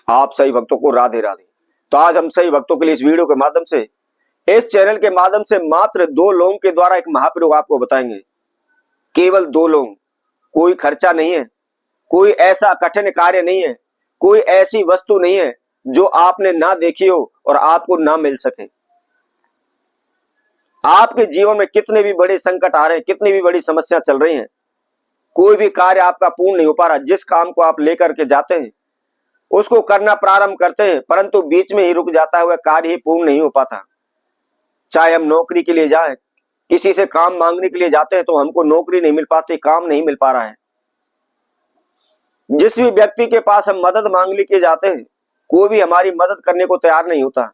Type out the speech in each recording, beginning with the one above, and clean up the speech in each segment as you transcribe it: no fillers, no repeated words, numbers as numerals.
आप सही भक्तों को राधे राधे। तो आज हम सही भक्तों के लिए इस वीडियो के माध्यम से, इस चैनल के माध्यम से मात्र 2 लोगों के द्वारा एक महाप्रयोग आपको बताएंगे। केवल 2 लोग, कोई खर्चा नहीं है, कोई ऐसा कठिन कार्य नहीं है, कोई ऐसी वस्तु नहीं है जो आपने ना देखी हो और आपको ना मिल सके। आपके जीवन में कितने भी बड़े संकट आ रहे हैं, कितनी भी बड़ी समस्या चल रही हैं, कोई भी कार्य आपका पूर्ण नहीं हो पा रहा। जिस काम को आप लेकर के जाते हैं, उसको करना प्रारंभ करते हैं, परंतु बीच में ही रुक जाता है, वह कार्य ही पूर्ण नहीं हो पाता। चाहे हम नौकरी के लिए जाएं, किसी से काम मांगने के लिए जाते हैं तो हमको नौकरी नहीं मिल पाती, काम नहीं मिल पा रहा है। जिस भी व्यक्ति के पास हम मदद मांगने के लिए जाते हैं, कोई भी हमारी मदद करने को तैयार नहीं होता।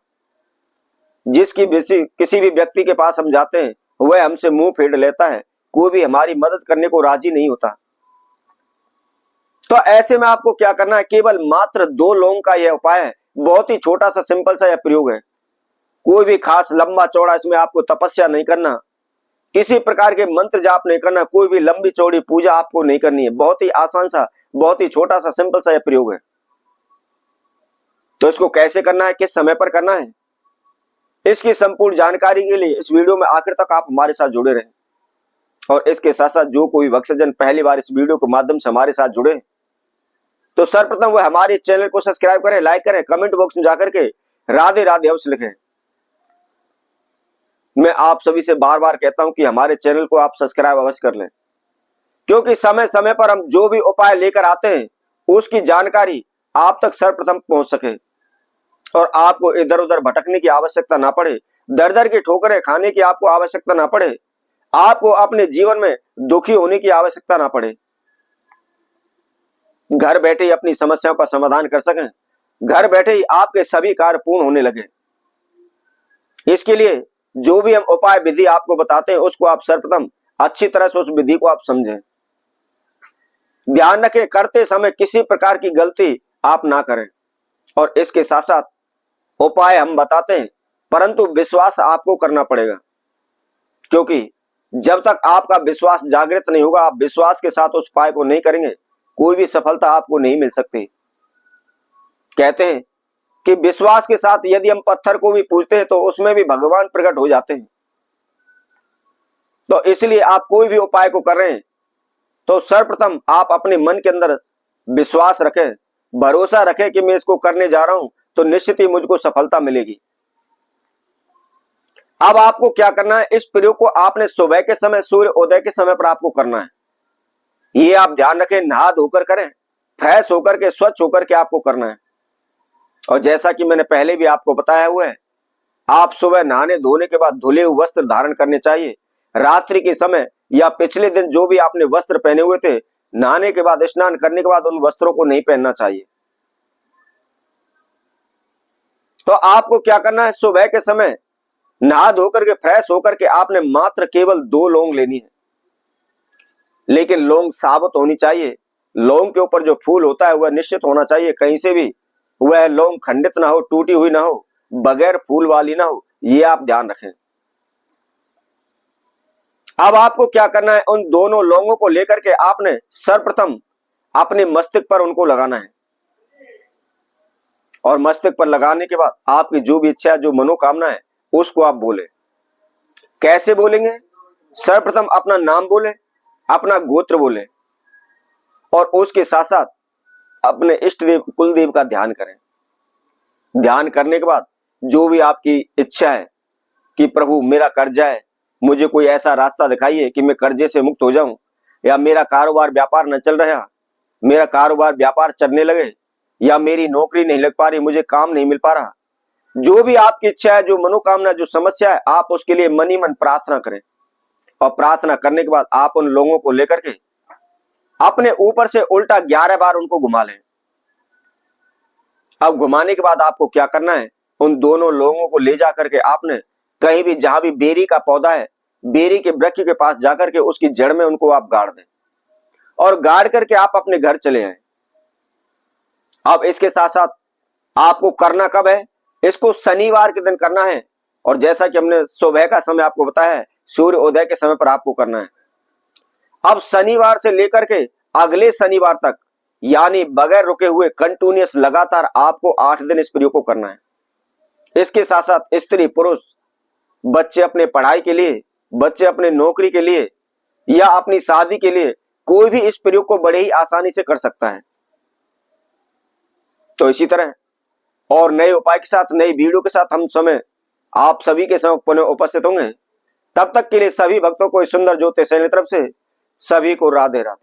किसी भी व्यक्ति के पास हम जाते हैं, वह हमसे मुंह फेर लेता है, कोई भी हमारी मदद करने को राजी नहीं होता। तो ऐसे में आपको क्या करना है, केवल मात्र 2 लोगों का यह उपाय है। बहुत ही छोटा सा सिंपल सा यह प्रयोग है। कोई भी खास लंबा चौड़ा इसमें आपको तपस्या नहीं करना, किसी प्रकार के मंत्र जाप नहीं करना, कोई भी लंबी चौड़ी पूजा आपको नहीं करनी है। बहुत ही आसान सा, बहुत ही छोटा सा, सिंपल सा यह प्रयोग है। तो इसको कैसे करना है, किस समय पर करना है, इसकी संपूर्ण जानकारी के लिए इस वीडियो में आखिर तक आप हमारे साथ जुड़े रहें। और इसके साथ साथ जो कोई भक्तजन पहली बार इस वीडियो के माध्यम से हमारे साथ जुड़े, तो सर्वप्रथम वह हमारे चैनल को सब्सक्राइब करें, लाइक करें, कमेंट बॉक्स में जाकर के राधे राधे अवश्य लिखें। मैं आप सभी से बार बार कहता हूं कि हमारे चैनल को आप सब्सक्राइब अवश्य कर लें, क्योंकि समय समय पर हम जो भी उपाय लेकर आते हैं उसकी जानकारी आप तक सर्वप्रथम पहुंच सके और आपको इधर उधर भटकने की आवश्यकता ना पड़े, दर दर की ठोकरें खाने की आपको आवश्यकता ना पड़े, आपको अपने जीवन में दुखी होने की आवश्यकता ना पड़े। घर बैठे ही अपनी समस्याओं का समाधान कर सकें, घर बैठे ही आपके सभी कार्य पूर्ण होने लगे। इसके लिए जो भी हम उपाय विधि आपको बताते हैं, उसको आप सर्वप्रथम अच्छी तरह से उस विधि को आप समझें। ध्यान रखें, करते समय किसी प्रकार की गलती आप ना करें। और इसके साथ साथ उपाय हम बताते हैं, परंतु विश्वास आपको करना पड़ेगा, क्योंकि जब तक आपका विश्वास जागृत नहीं होगा, आप विश्वास के साथ उस उपाय को नहीं करेंगे, कोई भी सफलता आपको नहीं मिल सकती। कहते हैं कि विश्वास के साथ यदि हम पत्थर को भी पूजते हैं तो उसमें भी भगवान प्रकट हो जाते हैं। तो इसलिए आप कोई भी उपाय को कर रहे हैं तो सर्वप्रथम आप अपने मन के अंदर विश्वास रखें, भरोसा रखें कि मैं इसको करने जा रहा हूं तो निश्चित ही मुझको सफलता मिलेगी। अब आपको क्या करना है, इस प्रयोग को आपने सुबह के समय, सूर्य उदय के समय पर आपको करना है। ये आप ध्यान रखें, नहा धोकर करें, फ्रेश होकर के, स्वच्छ होकर के आपको करना है। और जैसा कि मैंने पहले भी आपको बताया हुआ है, आप सुबह नहाने धोने के बाद धुले हुए वस्त्र धारण करने चाहिए। रात्रि के समय या पिछले दिन जो भी आपने वस्त्र पहने हुए थे, नहाने के बाद, स्नान करने के बाद उन वस्त्रों को नहीं पहनना चाहिए। तो आपको क्या करना है, सुबह के समय नहा धोकर के, फ्रेश होकर के आपने मात्र केवल 2 लौंग लेनी है। लेकिन लौंग साबुत होनी चाहिए। लौंग के ऊपर जो फूल होता है वह निश्चित होना चाहिए, कहीं से भी वह लौंग खंडित ना हो, टूटी हुई ना हो, बगैर फूल वाली ना हो, ये आप ध्यान रखें। अब आपको क्या करना है, उन दोनों लौंगों को लेकर के आपने सर्वप्रथम अपने मस्तिष्क पर उनको लगाना है। और मस्तिष्क पर लगाने के बाद आपकी जो भी इच्छा, जो मनोकामना है, उसको आप बोले। कैसे बोलेंगे, सर्वप्रथम अपना नाम बोले, अपना गोत्र बोले और उसके साथ साथ अपने इष्ट देव, कुल देव का ध्यान करें। ध्यान करने के बाद जो भी आपकी इच्छा है कि प्रभु मेरा कर्जा है, मुझे कोई ऐसा रास्ता दिखाइए कि मैं कर्जे से मुक्त हो जाऊं, या मेरा कारोबार व्यापार न चल रहा, मेरा कारोबार व्यापार चलने लगे, या मेरी नौकरी नहीं लग पा रही, मुझे काम नहीं मिल पा रहा, जो भी आपकी इच्छा है, जो मनोकामना, जो समस्या है, आप उसके लिए मन ही मन प्रार्थना करें। और प्रार्थना करने के बाद आप उन लोगों को लेकर के अपने ऊपर से उल्टा 11 बार उनको घुमा लें। अब घुमाने के बाद आपको क्या करना है, उन दोनों लोगों को ले जाकर के आपने कहीं भी, जहां भी बेरी का पौधा है, बेरी के वृक्ष के पास जाकर के उसकी जड़ में उनको आप गाड़ दें और गाड़ करके आप अपने घर चले आए। अब इसके साथ साथ आपको करना कब है, इसको शनिवार के दिन करना है। और जैसा कि हमने सुबह का समय आपको बताया है, सूर्य उदय के समय पर आपको करना है। अब शनिवार से लेकर के अगले शनिवार तक यानी बगैर रुके हुए कंटिन्यूअस लगातार आपको 8 दिन इस प्रयोग को करना है। इसके साथ साथ स्त्री पुरुष, बच्चे अपने पढ़ाई के लिए, बच्चे अपने नौकरी के लिए या अपनी शादी के लिए, कोई भी इस प्रयोग को बड़े ही आसानी से कर सकता है। तो इसी तरह और नए उपाय के साथ, नई वीडियो के साथ हम समय आप सभी के समक्ष पुनः उपस्थित होंगे। तब तक के लिए सभी भक्तों को इस सुंदर ज्योतिष चैनल की तरफ से सभी को राधे राधे।